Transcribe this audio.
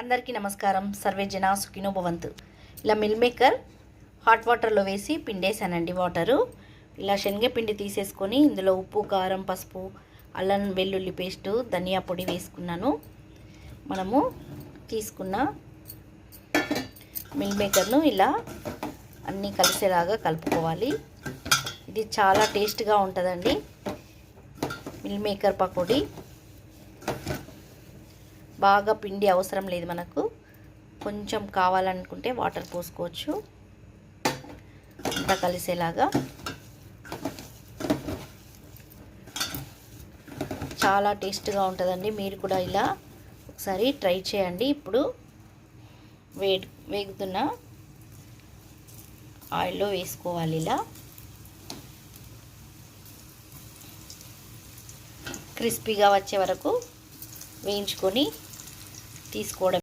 అందరికీ నమస్కారం. సర్వే జన సుఖినో భవంతు. ఇలా మిల్ మేకర్ హాట్ వాటర్లో వేసి పిండేసానండి. వాటరు ఇలా శనగపిండి తీసేసుకొని ఇందులో ఉప్పు, కారం, పసుపు, అల్లం వెల్లుల్లి పేస్టు, ధనియా పొడి వేసుకున్నాను. మనము తీసుకున్న మిల్ మేకర్ను ఇలా అన్నీ కలిసేలాగా కలుపుకోవాలి. ఇది చాలా టేస్ట్గా ఉంటుందండి మిల్ మేకర్ పకోడీ. బాగా పిండి అవసరం లేదు, మనకు కొంచెం కావాలనుకుంటే వాటర్ పోసుకోవచ్చు. అంతా కలిసేలాగా చాలా టేస్ట్గా ఉంటుందండి. మీరు కూడా ఇలా ఒకసారి ట్రై చేయండి. ఇప్పుడు వేగుతున్న ఆయిల్లో వేసుకోవాలి. ఇలా క్రిస్పీగా వచ్చే వరకు వేయించుకొని తీసుకోవడం.